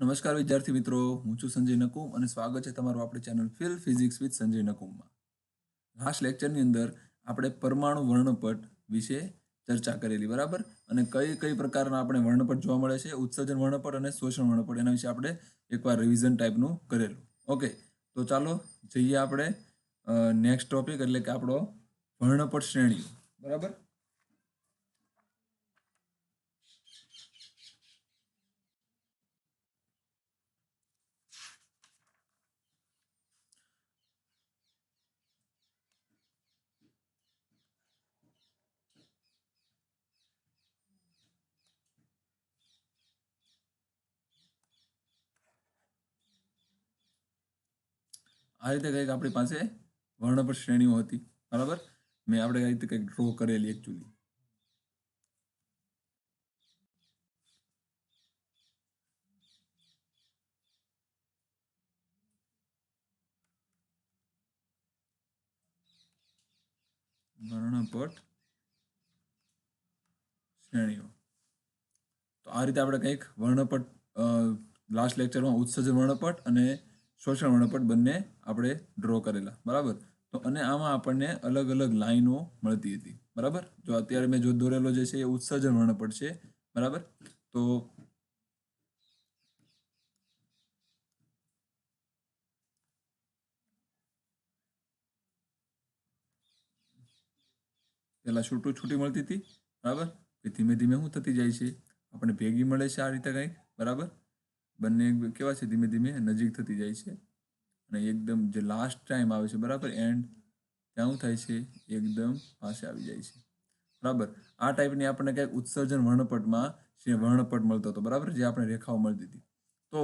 નમસ્કાર વિદ્યાર્થી મિત્રો, હું છું સંજય નકુમ અને સ્વાગત છે તમારું આપણી channel feel physics with Sanjay નકુમમાં. લાસ્ટ લેક્ચરની અંદર આપણે પરમાણુ વર્ણપટ વિશે ચર્ચા કરેલી, બરાબર? અને કઈ કઈ પ્રકારના આપણે વર્ણપટ જોવા મળે છે, ઉત્સર્જન વર્ણપટ અને શોષણ વર્ણપટ, એના વિશે આપણે એકવાર રિવિઝન ટાઈપનું કરેલું. ઓકે, તો ચાલો જઈએ આપણે નેક્સ્ટ ટોપિક, એટલે કે આપણો વર્ણપટ શ્રેણીઓ, બરાબર? આ રીતે કંઈક આપણી પાસે વર્ણપટ શ્રેણીઓ હતી, બરાબર? મેં આપણે આ રીતે કંઈક ડ્રો કરેલી એકચ્યુઅલી. વર્ણપટ શ્રેણીઓ. તો આ રીતે આપણે કંઈક વર્ણપટ લાસ્ટ લેક્ચરમાં ઉત્સર્જન વર્ણપટ અને શોષણ વર્ણપટ બંને આપણે ડ્રો કરેલા, બરાબર? તો અને આમાં આપણને અલગ અલગ લાઈનો મળતી હતી, બરાબર? જો અત્યારે મેં જો દોરેલો જે છે એ ઉત્સર્જન વર્ણપટ છે, બરાબર? તો પેલા છૂટી મળતી હતી, બરાબર? ધીમે ધીમે શું થતી જાય છે, આપણે ભેગી મળે છે આ રીતે કંઈક, બરાબર? બંને કેવા છે, ધીમે ધીમે નજીક થતી જાય છે અને એકદમ જે લાસ્ટ ટાઈમ આવે છે, બરાબર, એન્ડ ત્યાં શું થાય છે, એકદમ પાસે આવી જાય છે, બરાબર? આ ટાઈપની આપણને કંઈક ઉત્સર્જન વર્ણપટમાં વર્ણપટ મળતો હતો, બરાબર, જે આપણે રેખાઓ મળતી હતી. તો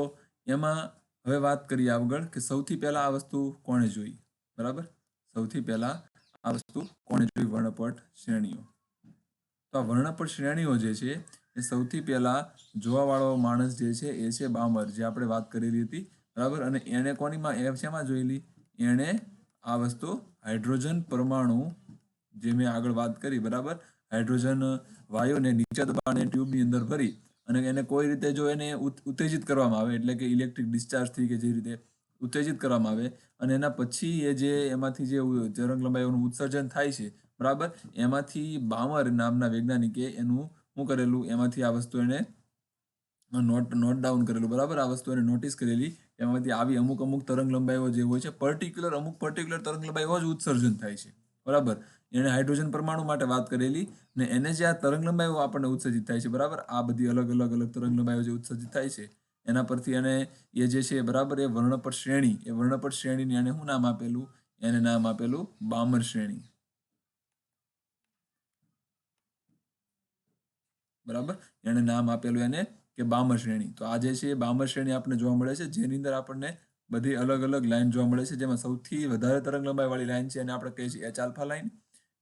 એમાં હવે વાત કરીએ આગળ કે સૌથી પહેલા આ વસ્તુ કોણે જોઈ, બરાબર? સૌથી પહેલા આ વસ્તુ કોણે જોઈ? વર્ણપટ શ્રેણીઓ. તો આ વર્ણપટ શ્રેણીઓ જે છે એ સૌથી પહેલા જોવાવાળો માણસ જે છે એ છે બામર, જે આપણે વાત કરેલી હતી, બરાબર? અને એણે શેમાં જોયેલી? એણે આ વસ્તુ હાઇડ્રોજન પરમાણુ, જે મેં આગળ વાત કરી, બરાબર, હાઇડ્રોજન વાયુને નીચા દબાણે ટ્યુબની અંદર ભરી અને એને કોઈ રીતે જો એને ઉત્તેજિત કરવામાં આવે, એટલે કે ઇલેક્ટ્રિક ડિસ્ચાર્જથી કે જે રીતે ઉત્તેજિત કરવામાં આવે અને એના પછી એ જે એમાંથી જે તરંગ લંબાઈઓનું ઉત્સર્જન થાય છે, બરાબર, એમાંથી બામર નામના વૈજ્ઞાનિકે એનું શું કરેલું, એમાંથી આ વસ્તુ એને નોટ ડાઉન કરેલું, બરાબર? આ વસ્તુ એને નોટિસ કરેલી, એમાંથી આવી અમુક તરંગ લંબાઈઓ જે હોય છે, પર્ટિક્યુલર તરંગ લંબાઈઓ જ ઉત્સર્જન થાય છે, બરાબર? એને હાઇડ્રોજન પરમાણુ માટે વાત કરેલી ને એને જે આ તરંગ લંબાઈઓ આપણને ઉત્સર્જિત થાય છે, બરાબર, આ બધી અલગ અલગ તરંગ લંબાઈઓ જે ઉત્સર્જિત થાય છે, એના પરથી એને એ જે છે, બરાબર, એ વર્ણપટ શ્રેણીને એને શું નામ આપેલું? એને નામ આપેલું બામર શ્રેણી, બરાબર? એને નામ આપેલું એને કે બામર શ્રેણી. તો આ જે છે એ બામર શ્રેણી આપણને જોવા મળે છે, જેની અંદર આપણને બધી અલગ અલગ લાઈન જોવા મળે છે, જેમાં સૌથી વધારે તરંગ લંબાઈ વાળી લાઈન છે એને આપણે કહીએ છીએ એચ આલ્ફા લાઈન,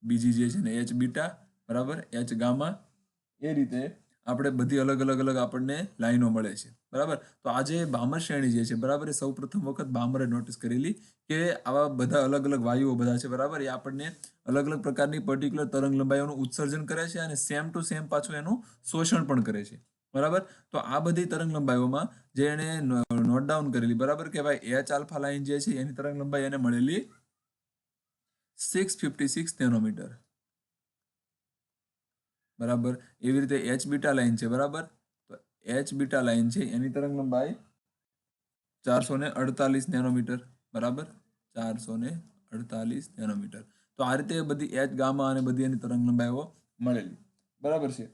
બીજી જે છે ને એચ બીટા, બરાબર, એચ ગામા. એ રીતે આપણે બધી અલગ આપણને લાઈનો મળે છે, બરાબર? તો આ જે બામર શ્રેણી જે છે, બરાબર, એ સૌ પ્રથમ વખત બામરે નોટિસ કરેલી કે આવા બધા અલગ વાયુઓ બધા છે, બરાબર, એ આપણને અલગ પ્રકારની પર્ટિક્યુલર તરંગ લંબાઈઓનું ઉત્સર્જન કરે છે અને સેમ ટુ સેમ પાછું એનું શોષણ પણ કરે છે, બરાબર? તો આ બધી તરંગ લંબાઈઓમાં જે એને નોટ ડાઉન કરેલી, બરાબર, કે ભાઈ એચ આલ્ફા લાઈન જે છે એની તરંગ લંબાઈ એને મળેલી 656 નેનોમીટર, બરાબર? એવી રીતે એચ બીટા લાઈન છે, બરાબર? તો એચ બીટા લાઈન છે એની તરંગ લંબાઈ 448 નેનોમીટર, બરાબર, 448 નેનોમીટર. તો આ રીતે બધી એચ ગામા અને બધી એની તરંગ લંબાઈઓ મળેલી, બરાબર છે?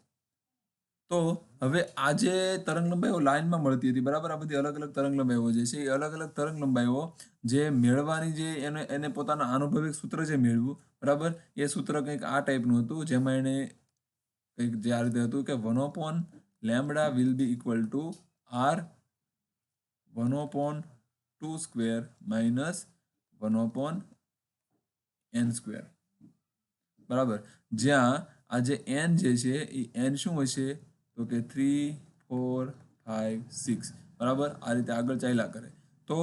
તો હવે આ જે તરંગ લંબાઈઓ લાઈનમાં મળતી હતી, બરાબર, આ બધી અલગ તરંગ લંબાઈઓ જે છે એ અલગ તરંગ લંબાઈઓ જે મેળવવાની જે એને પોતાના આનુભવિક સૂત્ર જે મેળવ્યું, બરાબર, એ સૂત્ર કંઈક આ ટાઈપનું હતું, જેમાં એને કંઈક જે આ રીતે હતું કે 1/λ will be equal to r 1/2 square minus 1/n², બરાબર? જ્યાં આ જે n જે છે એ n શું હશે? તો કે 3, 4, 5, 6, બરાબર, આ રીતે આગળ ચાલ્યા કરે. તો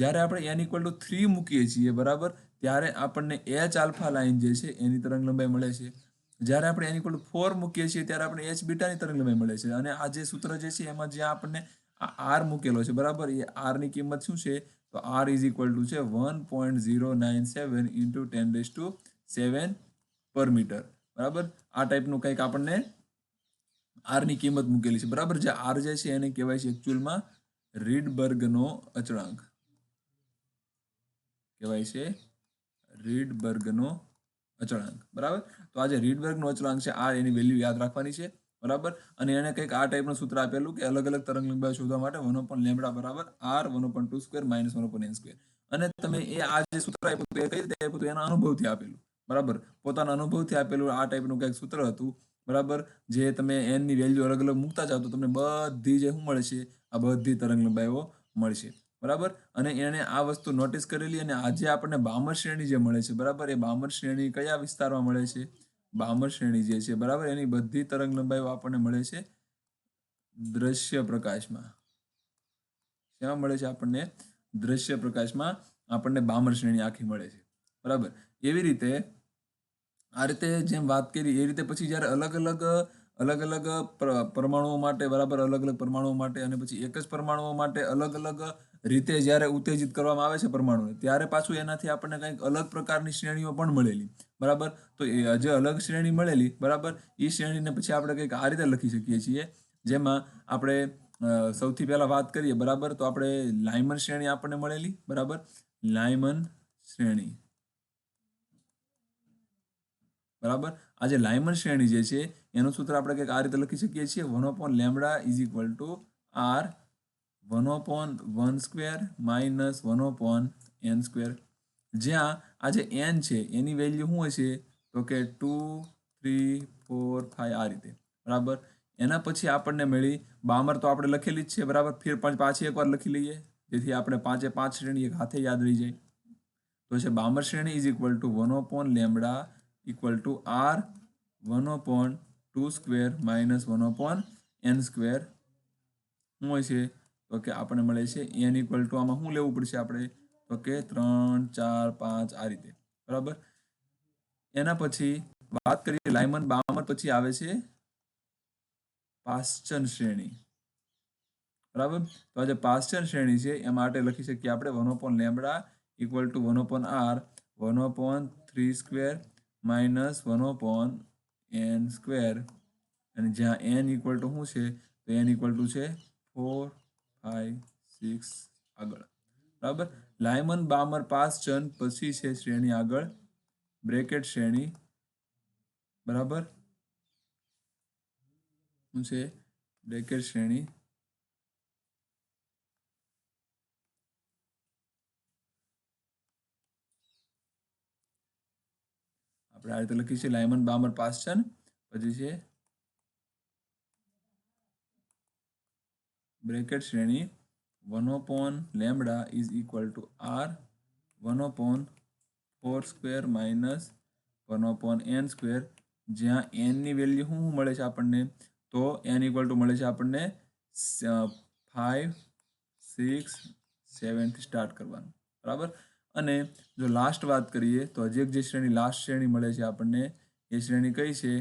જ્યારે આપણે n = 3 મૂકીએ છીએ, બરાબર, ત્યારે આપણને એચ આલ્ફા લાઈન જે છે એની તરંગ લંબાઈ મળે છે. જ્યારે આપણે n = 4 મૂકીએ છીએ ત્યારે આપણે એચ બીટાની તરંગ લંબાઈ મળે છે. અને આ જે સૂત્ર જે છે એમાં જ્યાં આપણને આ આર મૂકેલો છે બરાબર. એ આર ની કિંમત શું છે? તો આર ઇઝ ઇક્વલ ટુ છે 1.097 ઇન્ટુ 10⁷ પર મીટર બરાબર. આ ટાઈપનું કંઈક આપણને આર ની કિંમત મૂકેલી છે બરાબર. જે આર જે છે એને કહેવાય છે એકચ્યુઅલમાં રીડબર્ગનો અચળાંક. કહેવાય છે રીડબર્ગનો અચળાંક બરાબર. તો આ જે રીડબર્ગનો અચળાંક છે આ એની વેલ્યુ યાદ રાખવાની છે બરાબર. અને એને કંઈક આ ટાઈપનું સૂત્ર આપેલું કે અલગ અલગ તરંગ લંબાઈ શોધવા માટે 1/λ બરાબર r 1/2² - 1/n². અને તમે એ આ જે સૂત્ર આપ્યું એ કઈ રીતે આપ્યું એના અનુભવથી આપેલું બરાબર. પોતાના અનુભવથી આપેલું આ ટાઈપનું કંઈક સૂત્ર હતું બરાબર. જે તમે n ની વેલ્યુ અલગ અલગ મૂકતા જાવ તો તમને બધી જે શું મળશે? આ બધી તરંગ લંબાઈઓ મળશે બરાબર. અને એને આ વસ્તુ નોટિસ કરેલી અને આજે આપણને બામર શ્રેણી જે મળે છે બરાબર. એ બામર શ્રેણી કયા વિસ્તારમાં મળે છે? બામર શ્રેણી જે છે બરાબર એની બધી તરંગ લંબાઈઓ આપણને મળે છે દ્રશ્ય પ્રકાશમાં. શેમાં મળે છે આપણને? દ્રશ્ય પ્રકાશમાં આપણને બામર શ્રેણી આખી મળે છે બરાબર. એવી રીતે આ રીતે જેમ વાત કરી એ રીતે પછી જ્યારે અલગ અલગ પરમાણુઓ માટે બરાબર અલગ અલગ પરમાણુઓ માટે અને પછી એક જ પરમાણુઓ માટે અલગ અલગ રીતે જ્યારે ઉત્તેજિત કરવામાં આવે છે પરમાણુને ત્યારે પાછું એનાથી આપણને કંઈક અલગ પ્રકારની શ્રેણીઓ પણ મળેલી બરાબર. તો એ જે અલગ શ્રેણી મળેલી બરાબર એ શ્રેણીને પછી આપણે કંઈક આ રીતે લખી શકીએ છીએ. જેમાં આપણે સૌથી પહેલા વાત કરીએ બરાબર તો આપણે લાયમન શ્રેણી આપણને મળેલી બરાબર. લાયમન શ્રેણી બરાબર. આ જે લાયમન શ્રેણી જે છે એનું સૂત્ર આપણે કંઈક આ રીતે લખી શકીએ છીએ 1/λ is equal to r 1/1² - 1/n². જ્યાં આ જે n છે એની વેલ્યુ શું હશે? તો કે 2, 3, 4, 5 આ રીતે બરાબર. એના પછી આપણને મળી બામર તો આપણે લખેલી જ છે બરાબર. ફેર પાછી એકવાર લખી લઈએ જેથી આપણે 5 શ્રેણી એક હાથે યાદ રહી જાય. તો છે બામર શ્રેણી is equal to 1/λ equal to r 1/2² - 1/n². શું હોય છે? તો કે આપણને મળે છે n ઇક્વલ ટુ આમાં શું લેવું પડશે આપણે? તો કે 3, 4, 5 આ રીતે બરાબર. એના પછી વાત કરીએ લાયમન બામર પછી આવે છે પાશ્ચન શ્રેણી બરાબર. તો આ જે પાશ્ચન શ્રેણી છે એ માટે લખી શકીએ આપણે 1/λ ઇક્વલ ટુ 1/r 1/3² - 1/n². અને જ્યાં n ઇક્વલ ટુ શું છે? તો n ઇક્વલ ટુ છે 4, 5, 6 આગળ બરાબર. લાયમન બામર પાશ્ચન પછી છે શ્રેણી આગળ બ્રેકેટ શ્રેણી બરાબર. શું છે? બ્રેકેટ શ્રેણી. આપણે આ રીતે લખીએ છીએ લાયમન બામર પાશ્ચન પછી છે બ્રેકેટ શ્રેણી 1/λ is equal to r 1/4² - 1/n². જ્યાં n ની વેલ્યુ શું મળે છે આપણને? તો n ઇક્વલ ટુ મળે છે આપણને 5, 6, 7 થી સ્ટાર્ટ કરવાનું બરાબર. અને જો લાસ્ટ વાત કરીએ તો હજી એક જે શ્રેણી લાસ્ટ શ્રેણી મળે છે આપણને એ શ્રેણી કઈ છે?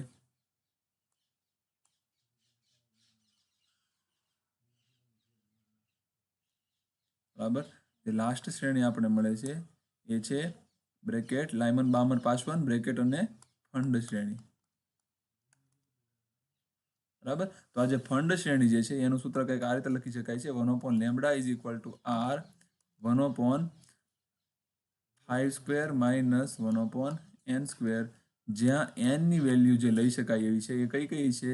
બરાબર. જે લાસ્ટ શ્રેણી આપણે મળે છે એ છે બ્રેકેટ લાયમન બામર પાશ્ચન બ્રેકેટ અને ફંડ શ્રેણી બરાબર. તો આ જે ફંડ શ્રેણી જે છે એનું સૂત્ર કંઈક આ રીતે લખી શકાય છે 1/λ is equal to r 1/5² - 1/n². જ્યાં n ની વેલ્યુ જે લઈ શકાય એવી છે એ કઈ કઈ છે?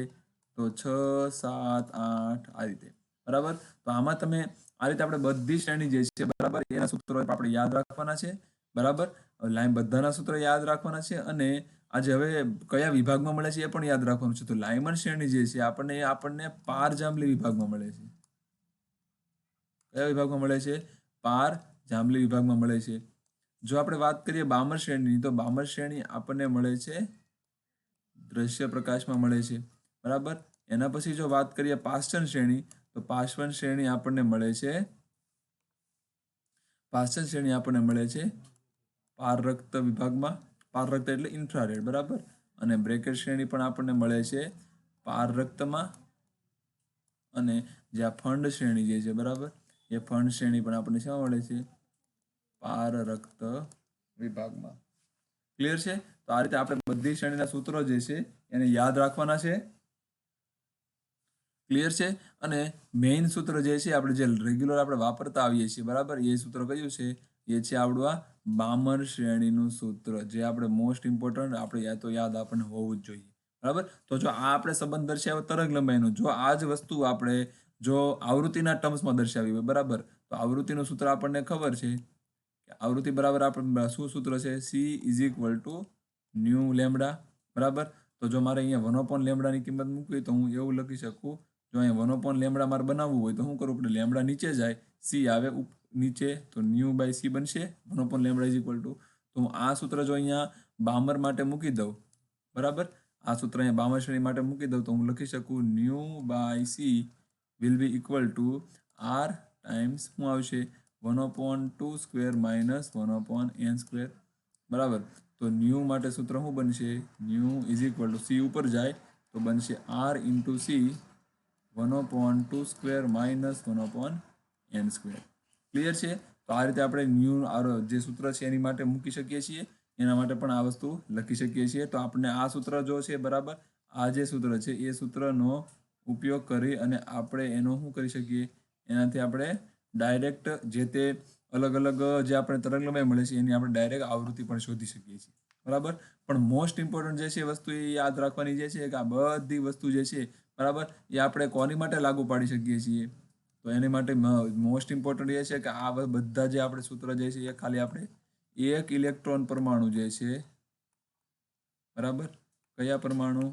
તો 6, 7, 8 આ રીતે બરાબર. તો આમાં તમે આ રીતે આપણે બધી શ્રેણી જે છે બરાબર એના સૂત્રો આપણે યાદ રાખવાના છે બરાબર. બધાના સૂત્રો યાદ રાખવાના છે અને આજે હવે કયા વિભાગમાં મળે છે એ પણ યાદ રાખવાનું છે. તો લાયમન શ્રેણી જે છે આપણને પાર જાંબલી વિભાગમાં મળે છે. કયા વિભાગમાં મળે છે? પાર જાંબલી વિભાગમાં મળે છે. જો આપણે વાત કરીએ બામર શ્રેણીની તો બામર શ્રેણી આપણને મળે છે દ્રશ્ય પ્રકાશમાં મળે છે બરાબર. એના પછી જો વાત કરીએ પાશ્ચન શ્રેણી તો પાશ્ચન શ્રેણી આપણને મળે છે પારરક્ત વિભાગમાં. પારરક્ત એટલે ઇન્ફ્રારેડ બરાબર. અને બ્રેકેટ શ્રેણી પણ આપણને મળે છે પારરક્તમાં અને જે આ ફંડ શ્રેણી જે છે બરાબર, એ ફંડ શ્રેણી પણ આપણને શા મળે છે? પારરક્ત વિભાગમાં. ક્લિયર છે? તો આ રીતે આપણે બધી શ્રેણીના સૂત્રો જે છે એને યાદ રાખવાના છે. ક્લિયર છે? અને મેઇન સૂત્ર જે છે આપણે જે રેગ્યુલર આપણે વાપરતા આવીએ છીએ બરાબર, એ સૂત્ર કયું છે? એ છે આપણું આ બામર શ્રેણીનું સૂત્ર, જે આપણે મોસ્ટ ઇમ્પોર્ટન્ટ આપણે યાદ આપણને હોવું જ જોઈએ. બરાબર? તો જો આ આપણે સંબંધ દર્શાવ્યો તરંગ લંબાઈનો, જો આ જ વસ્તુ આપણે જો આવૃત્તિના ટર્મ્સમાં દર્શાવી હોય બરાબર, તો આવૃત્તિનું સૂત્ર આપણને ખબર છે કે આવૃત્તિ બરાબર આપણે શું સૂત્ર છે? She is equal two new lambda. બરાબર? તો જો મારે અહીંયા 1 લેમડાની કિંમત મૂકવી તો હું એવું લખી શકું, જો અહીંયા 1 લેમડા મારે બનાવવું હોય તો શું કરવું પડે? લેમડા નીચે જાય, સી આવે નીચે, તો ન્યુ બાય સી બનશે 1 લેમડા ઇઝ ઇક્વલ ટુ. તો હું આ સૂત્ર જો અહીંયા બામર માટે મૂકી દઉં બરાબર, આ સૂત્ર અહીંયા બામર શ્રેણી માટે મૂકી દઉં તો હું લખી શકું nu by C will be equal to R times શું આવશે? 1/2 સ્ક્વેર માઇનસ 1/n સ્ક્વેર. બરાબર? તો ન્યુ માટે સૂત્ર શું બનશે? Nu is equal to C ઉપર જાય તો બનશે R into C 1/2 square minus 1/n square. Clear છે? તો આ રીતે આપણે ન્યુ જે સૂત્ર છે એની માટે મૂકી શકીએ છીએ, એના માટે પણ આ વસ્તુ લખી શકીએ છીએ. તો આપણે આ સૂત્ર જો છે બરાબર, આ જે સૂત્ર છે એ સૂત્રનો ઉપયોગ કરી અને આપણે એનો શું કરી શકીએ? એનાથી આપણે ડાયરેક્ટ જે તે અલગ અલગ જે આપણે તરંગ લંબાઈ મળે છે એની આપણે ડાયરેક્ટ આવૃત્તિ પણ શોધી શકીએ છીએ. બરાબર? પણ મોસ્ટ ઇમ્પોર્ટન્ટ જે છે વસ્તુ એ યાદ રાખવાની જે છે કે આ બધી વસ્તુ જે છે બરાબર, એ આપણે કોની માટે લાગુ પાડી શકીએ છીએ? તો એની માટે મોસ્ટ ઇમ્પોર્ટન્ટ એ છે કે આ બધા જે આપણે સૂત્ર જે છે એ ખાલી આપણે એક ઇલેક્ટ્રોન પરમાણુ જે છે બરાબર, કયા પરમાણુ?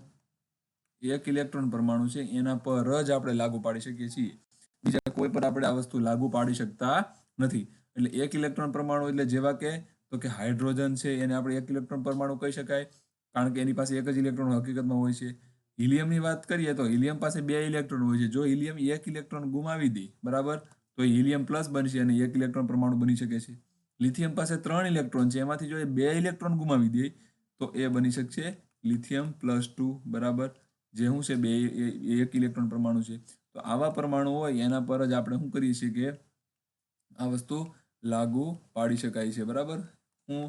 એક ઇલેક્ટ્રોન પરમાણુ છે એના પર જ આપણે લાગુ પાડી શકીએ છીએ. બીજા કોઈ પર આપણે આ વસ્તુ લાગુ પાડી શકતા નથી. એટલે એક ઇલેક્ટ્રોન પરમાણુ એટલે જેવા કે તો કે હાઇડ્રોજન છે એને આપણે એક ઇલેક્ટ્રોન પરમાણુ કહી શકાય, કારણ કે એની પાસે એક જ ઇલેક્ટ્રોન હકીકતમાં હોય છે. હિલિયમની વાત કરીએ તો હિલિયમ પાસે 2 ઇલેક્ટ્રોન હોય છે. જો હિલિયમ એક ઇલેક્ટ્રોન ગુમાવી દે બરાબર, તો હિલિયમ પ્લસ બનશે અને એક ઇલેક્ટ્રોન પરમાણુ બની શકે છે. લિથિયમ પાસે 3 ઇલેક્ટ્રોન છે, એમાંથી જો એ 2 ઇલેક્ટ્રોન ગુમાવી દે તો એ બની શકશે લિથિયમ +2 બરાબર, જે શું છે એક ઇલેક્ટ્રોન પરમાણુ છે. તો આવા પરમાણુ હોય એના પર જ આપણે શું કરીએ છીએ કે આ વસ્તુ લાગુ પાડી શકાય છે. બરાબર? હું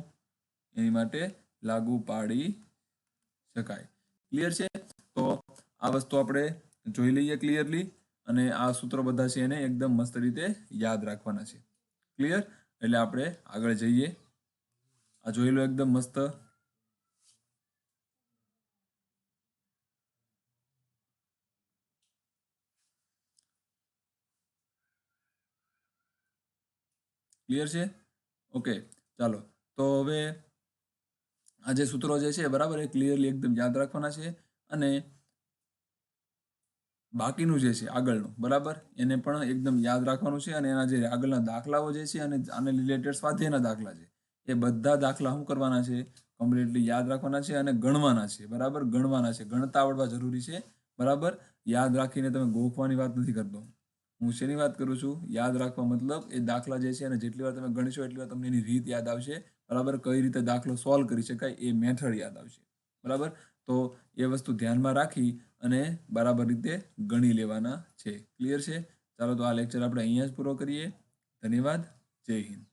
એની માટે લાગુ પાડી શકાય. ક્લિયર છે? તો આ વસ્તુ આપણે જોઈ લઈએ ક્લિયરલી, અને આ સૂત્રો બધા છે એને એકદમ મસ્ત રીતે યાદ રાખવાના છે. ક્લિયર? એટલે આપણે આગળ જઈએ. આ જોઈ લો એકદમ મસ્ત. ક્લિયર છે? ઓકે, ચાલો. તો હવે આ જે સૂત્રો જે છે બરાબર, એ ક્લિયરલી એકદમ યાદ રાખવાના છે. અને બાકીનું જે છે આગળનું બરાબર, એને પણ એકદમ યાદ રાખવાનું છે. અને એના જે આગળના દાખલાઓ જે છે અને આને રિલેટેડ સ્વાધ્યાયના દાખલા છે, એ બધા દાખલા શું કરવાના છે? કમ્પ્લીટલી યાદ રાખવાના છે અને ગણવાના છે. બરાબર? ગણવાના છે, ગણતા આવડવા જરૂરી છે. બરાબર? યાદ રાખીને તમે ગોખવાની વાત નથી કરતો. હું શેની વાત કરું છું? યાદ રાખવા મતલબ એ દાખલા જે છે અને જેટલી વાર તમે ગણશો એટલી વાર તમને એની રીત યાદ આવશે. બરાબર? કઈ રીતે દાખલો સોલ્વ કરી શકાય એ મેથડ યાદ આવશે. બરાબર? તો એ વસ્તુ ધ્યાનમાં રાખી અને બરાબર રીતે ગણી લેવાના છે. ક્લિયર છે? ચાલો, તો આ લેક્ચર આપણે અહીંયા જ પૂરો કરીએ. ધન્યવાદ. જય હિન્દ.